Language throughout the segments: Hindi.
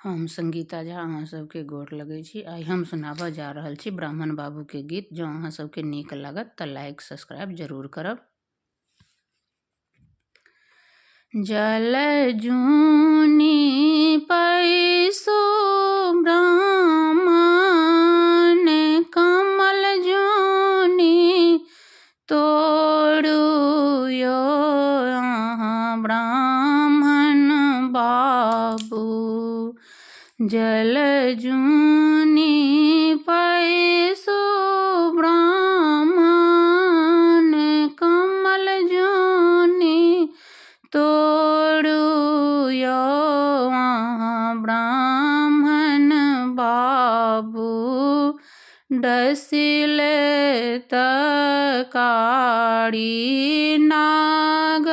हम संगीता झा अहाँ सबके गोर लगै छी। आइ हम सुनाबऽ जा रहल छी ब्राह्मण बाबू के गीत। जो अहाँ सबके नीक लागत तऽ लाइक सब्सक्राइब जरूर करब। जल जूनी पैसो ब्राह्मण कमल जूनी तोड़ू यो अहाँ ब्राह्मण बाबू। जल जूनी पैसो ब्राह्मण कमल जूनी तोड़ू यो अहाँ ब्राह्मण बाबू। डसिले तकारी नाग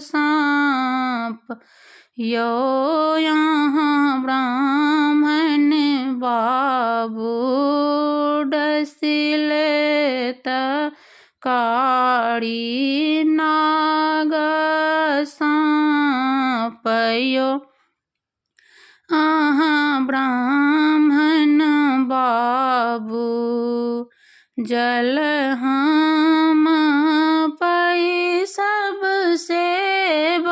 साँप यो यहाँ ब्राह्मण बाबू। डसिले तकारी नाग साँप यो अहाँ ब्राह्मण बाबू। जल हम पै सब सेवक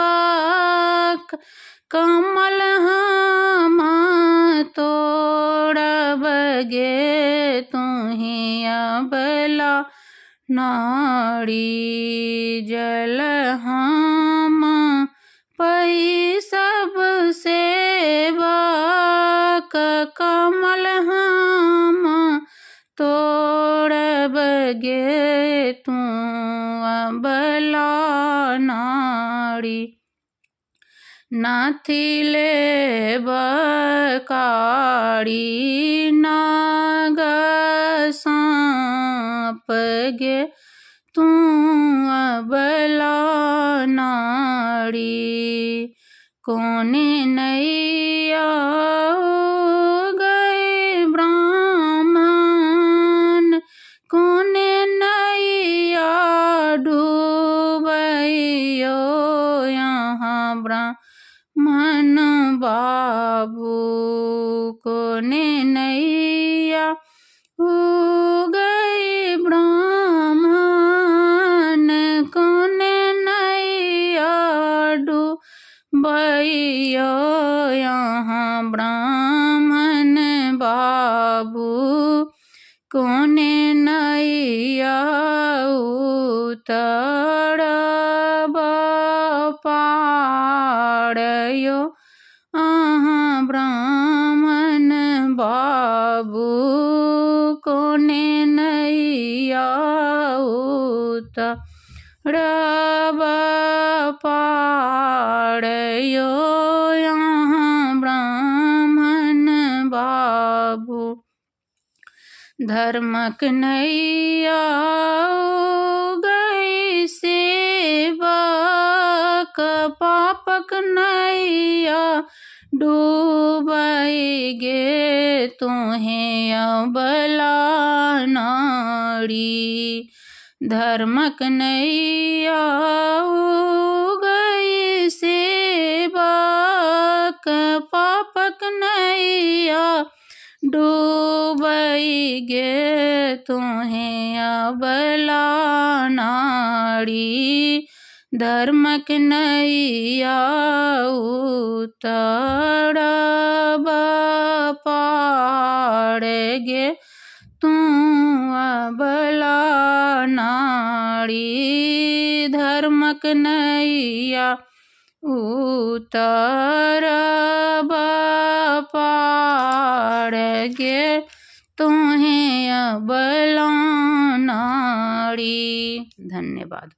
कमल हम तोड़ब गे तुहि अबला नारी। जल हम पै सब सेवक कमल हम तोड़ब गे तू अबला नारी। नाथी लेब कारी नाग साँप गे तू अबला नारी। कोने नैया गए ब्राह्मण कोने नैया डूबैयो यहाँ ब्राह्मण बाबू। कोने नैया गए ब्राह्मण कोने नैया डूबैयो यहाँ ब्राह्मण बाबू। कोने नैया उतरब पार यो अहाँ ब्राह्मण बाबू। कोने नैया उतरब पार यो यहाँ ब्राह्मण बाबू। धर्मक नैया गई सेवक पापक नैया डूबै गे तुहें अबला नारी। धर्मक नैया गई सेवक पापक नैया डूबै गे तुहें अबला नारी। धर्मक नैया उतरब पार गे तू अबला नारी। धर्मक नैया उतरब पार गे तुहें अबला नारी। धन्यवाद।